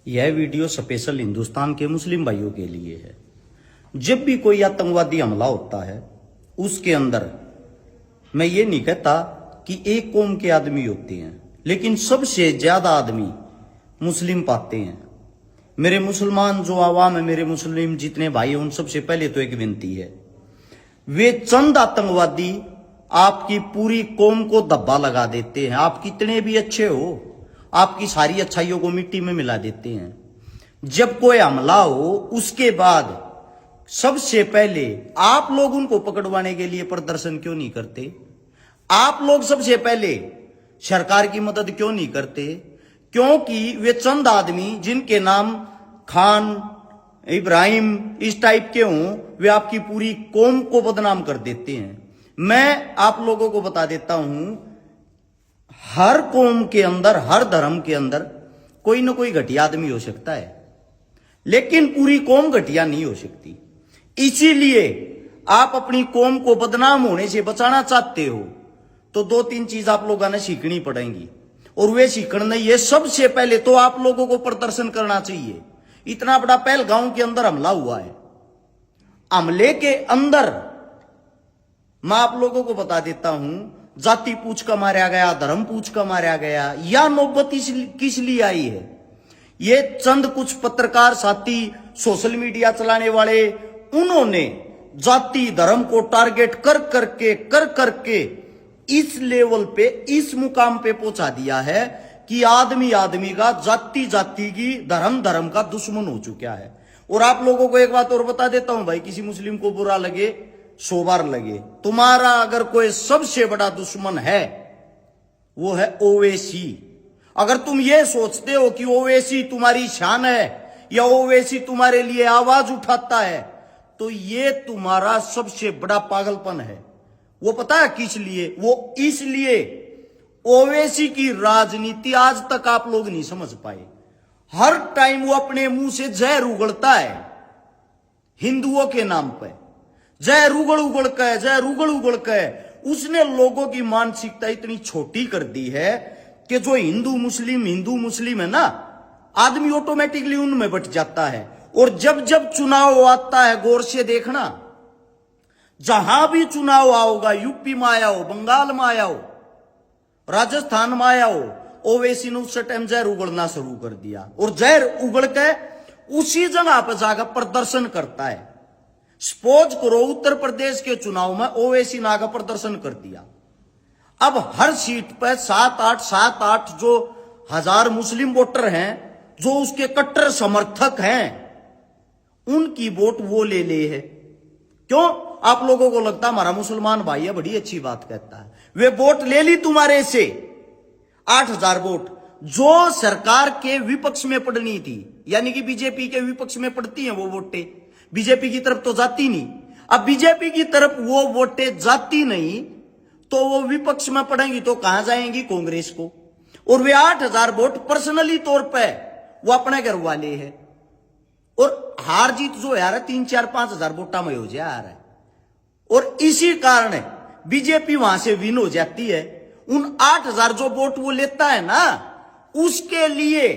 यह video special Hindustan के मुस्लिम भाइयों के लिए है। जब भी कोई आतंकवादी हमला होता है उसके अंदर मैं ये नहीं कहता कि एक कौम के आदमी होते हैं, लेकिन सबसे ज्यादा आदमी मुस्लिम पाते हैं। मेरे मुसलमान जो आवाम है, मेरे मुस्लिम जितने भाई हैं, उन सबसे पहले तो एक विनती है, वे चंद आतंकवादी आपकी पूरी कौम को धब्बा लगा देते हैं। आप कितने भी अच्छे हो, आपकी सारी अच्छाइयों को मिट्टी में मिला देते हैं। जब कोई हमला हो उसके बाद सबसे पहले आप लोग उनको पकड़वाने के लिए प्रदर्शन क्यों नहीं करते? आप लोग सबसे पहले सरकार की मदद क्यों नहीं करते? क्योंकि वे चंद आदमी जिनके नाम खान, इब्राहिम इस टाइप के हों, वे आपकी पूरी कौम को बदनाम कर देते हैं। मैं आप लोगों को बता देता हूं, हर कौम के अंदर, हर धर्म के अंदर कोई ना कोई घटिया आदमी हो सकता है, लेकिन पूरी कौम घटिया नहीं हो सकती। इसीलिए आप अपनी कौम को बदनाम होने से बचाना चाहते हो तो दो तीन चीज आप लोगों ने सीखनी पड़ेंगी, और वे सीखना ये सबसे पहले तो आप लोगों को प्रदर्शन करना चाहिए। इतना बड़ा पहलगांव के अंदर हमला हुआ है, हमले के अंदर मैं आप लोगों को बता देता हूं, जाति पूछ कर मारा गया, धर्म पूछ कर मारा गया। या नौबत किस लिए आई है? ये चंद कुछ पत्रकार साथी, सोशल मीडिया चलाने वाले, उन्होंने जाति धर्म को टारगेट कर करके इस लेवल पे, इस मुकाम पे पहुंचा दिया है कि आदमी आदमी का, जाति जाति की, धर्म धर्म का दुश्मन हो चुका है। और आप लोगों को एक बात और बता देता हूं भाई, किसी मुस्लिम को बुरा लगे 100 बार लगे, तुम्हारा अगर कोई सबसे बड़ा दुश्मन है वो है ओवैसी। अगर तुम ये सोचते हो कि ओवैसी तुम्हारी शान है या ओवैसी तुम्हारे लिए आवाज उठाता है, तो ये तुम्हारा सबसे बड़ा पागलपन है। वो पता है किस लिए? वो इसलिए ओवैसी की राजनीति आज तक आप लोग नहीं समझ पाए। हर टाइम वो अपने मुंह से जहर उगलता है हिंदुओं के नाम पे, जहर उगल के उसने लोगों की मानसिकता इतनी छोटी कर दी है कि जो हिंदू मुस्लिम है ना, आदमी ऑटोमेटिकली उनमें बट जाता है। और जब जब चुनाव आता है, गौर से देखना, जहां भी चुनाव आओगा, यूपी में आया हो, बंगाल में आया हो, राजस्थान में आया हो, ओवैसी ने उस टाइम जहर उगलना शुरू कर दिया, और जहर उगल के उसी जगह पर जाकर प्रदर्शन करता है। सपोज करो उत्तर प्रदेश के चुनाव में ओवैसी ने आकर प्रदर्शन कर दिया। अब हर सीट पर 7-8 जो हजार मुस्लिम वोटर हैं, जो उसके कट्टर समर्थक हैं, उनकी वोट वो ले है। क्यों? आप लोगों को लगता है हमारा मुसलमान भाई है, बड़ी अच्छी बात कहता है। वे वोट ले ली तुम्हारे से 8000 वोट, जो सरकार के विपक्ष में पड़नी थी, यानी कि बीजेपी के विपक्ष में पड़ती हैं वो वोटें, बीजेपी की तरफ तो जाती नहीं। अब बीजेपी की तरफ वो वोटें जाती नहीं तो वो विपक्ष में पड़ेंगी तो कहां जाएंगी? कांग्रेस को। और वे 8000 वोट पर्सनली तौर पे वो अपने घर वाले हैं, और हार जीत जो यार 3-4-5 हजार वोटा में हो जाए आ रहा है। और इसी कारण बीजेपी वहां से विन हो जाती है। उन 8000 जो वोट वो लेता है ना, उसके लिए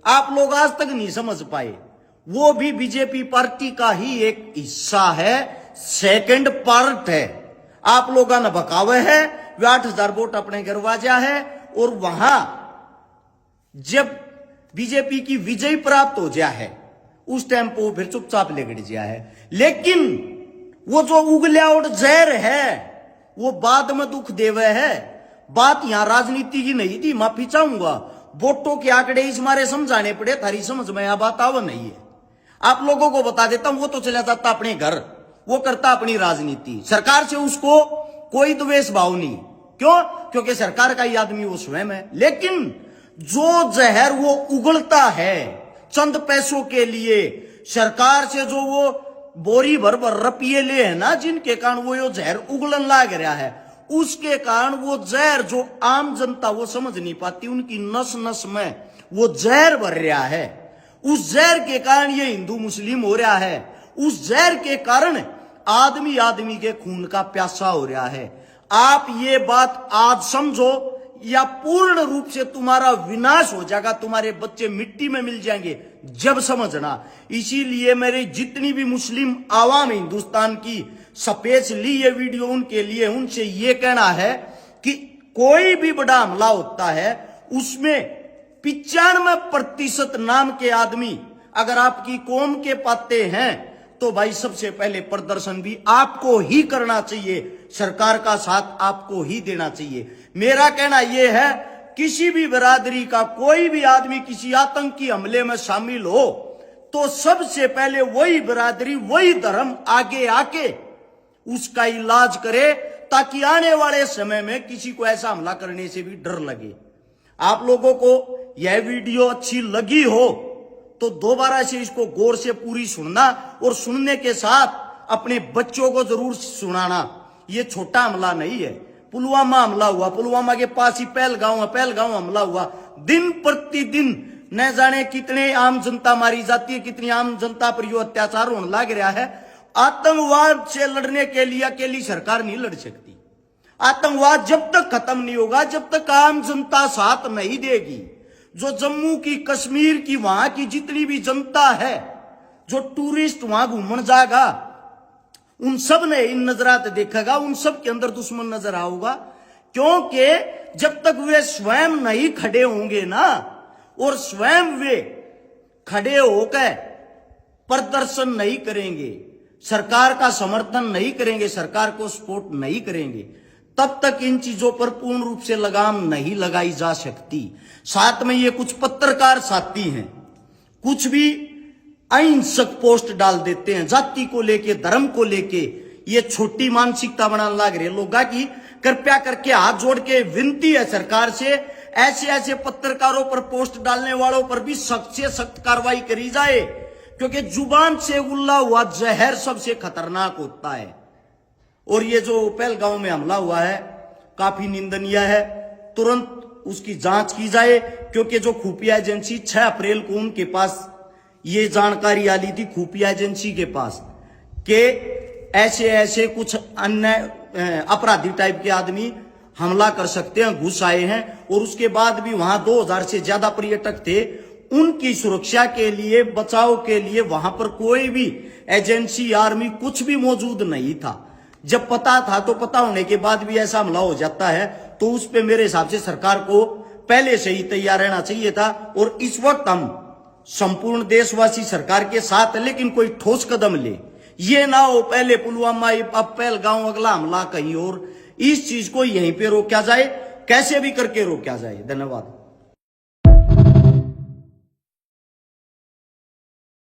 आप लोग आज तक नहीं समझ पाए, वो भी बीजेपी पार्टी का ही एक हिस्सा है, सेकंड पार्ट है। आप लोगों ने बकावे है, वे 8000 वोट अपने गरवाजा है, और वहां जब बीजेपी की विजय प्राप्त हो जाए है, उस टाइम पर फिर चुपचाप लेगड़ जाए है। लेकिन वो जो उगल्या और जहर है वो बाद में दुख देवे है। बात यहां राजनीति की नहीं थी, माफी चाहूंगा, वोटों के आंकड़े इस मारे समझाने पड़े, थारी समझ में यह बात आवा नहीं है। आप लोगों को बता देता हूं, वो तो चला जाता अपने घर, वो करता अपनी राजनीति, सरकार से उसको कोई द्वेष भाव नहीं। क्यों? क्योंकि सरकार का ही आदमी वो स्वयं है। लेकिन जो जहर वो उगलता है चंद पैसों के लिए, सरकार से जो वो बोरी भर रुपये ले है ना, जिनके कारण वो यो जहर उगलन लाग रहा है, उसके कारण वो जहर जो आम जनता वो समझ नहीं पाती, उनकी नस नस में वो जहर भर रहा है। उस जहर के कारण ये हिंदू मुस्लिम हो रहा है। उस जहर के कारण आदमी आदमी के खून का प्यासा हो रहा है। आप ये बात आज समझो, या पूर्ण रूप से तुम्हारा विनाश हो जाएगा, तुम्हारे बच्चे मिट्टी में मिल जाएंगे, जब समझना। इसीलिए मेरे जितनी भी मुस्लिम आवाम हिंदुस्तान की स्पेशली ये वीडियो उनके लिए, उनसे ये कहना है कि कोई भी बड़ा हमला होता है उसमें 95% नाम के आदमी अगर आपकी कौम के पाते हैं तो भाई सबसे पहले प्रदर्शन भी आपको ही करना चाहिए, सरकार का साथ आपको ही देना चाहिए। मेरा कहना यह है, किसी भी बिरादरी का कोई भी आदमी किसी आतंकी हमले में शामिल हो तो सबसे पहले वही बिरादरी, वही धर्म आगे आके उसका इलाज करे, ताकि आने वाले समय में किसी को ऐसा हमला करने से भी डर लगे। आप लोगों को यह वीडियो अच्छी लगी हो तो दोबारा से इसको गौर से पूरी सुनना और सुनने के साथ अपने बच्चों को जरूर सुनाना। ये छोटा हमला नहीं है, पुलवामा हमला हुआ, पुलवामा के पास ही पहलगांव हमला हुआ। दिन प्रतिदिन न जाने कितने आम जनता मारी जाती है, कितनी आम जनता पर यो अत्याचार होने लग रहा है। आतंकवाद से लड़ने के लिए अकेली सरकार नहीं लड़ सकती। आतंकवाद जब तक खत्म नहीं होगा, जब तक आम जनता साथ नहीं देगी। जो जम्मू की, कश्मीर की, वहां की जितनी भी जनता है, जो टूरिस्ट वहां घूमने जाएगा, उन सब ने इन नजरात देखेगा, उन सब के अंदर दुश्मन नजर आऊगा। क्योंकि जब तक वे स्वयं नहीं खड़े होंगे ना, और स्वयं वे खड़े होकर प्रदर्शन नहीं करेंगे, सरकार का समर्थन नहीं करेंगे, सरकार को सपोर्ट नहीं करेंगे, तब तक इन चीजों पर पूर्ण रूप से लगाम नहीं लगाई जा सकती। साथ में ये कुछ पत्रकार साथी हैं, कुछ भी अहिंसक पोस्ट डाल देते हैं, जाति को लेके, धर्म को लेके। ये छोटी मानसिकता बनाने लग रहे लोगों की। कृपया करके हाथ जोड़ के विनती है सरकार से, ऐसे ऐसे पत्रकारों पर, पोस्ट डालने वालों पर भी सख्त से सख्त कार्रवाई करी जाए, क्योंकि जुबान से उगला हुआ जहर सबसे खतरनाक होता है। और ये जो पहलगांव में हमला हुआ है काफी निंदनीय है, तुरंत उसकी जांच की जाए, क्योंकि जो खुफिया एजेंसी 6 अप्रैल को उनके पास ये जानकारी आ ली थी, खुफिया एजेंसी के पास, कि ऐसे ऐसे कुछ अन्य अपराधी टाइप के आदमी हमला कर सकते हैं, घुस आए हैं। और उसके बाद भी वहां 2000 से ज्यादा पर्यटक थे, उनकी सुरक्षा के लिए, बचाव के लिए वहां पर कोई भी एजेंसी, आर्मी कुछ भी मौजूद नहीं था। जब पता था तो पता होने के बाद भी ऐसा हमला हो जाता है, तो उस पे मेरे हिसाब से सरकार को पहले से ही तैयार रहना चाहिए था। और इस वक्त हम संपूर्ण देशवासी सरकार के साथ है, लेकिन कोई ठोस कदम ले, ये ना हो पहले पुलवामा, अब पहलगांव, अगला हमला कहीं और। इस चीज को यहीं पे रोका जाए, कैसे भी करके रोका जाए। धन्यवाद।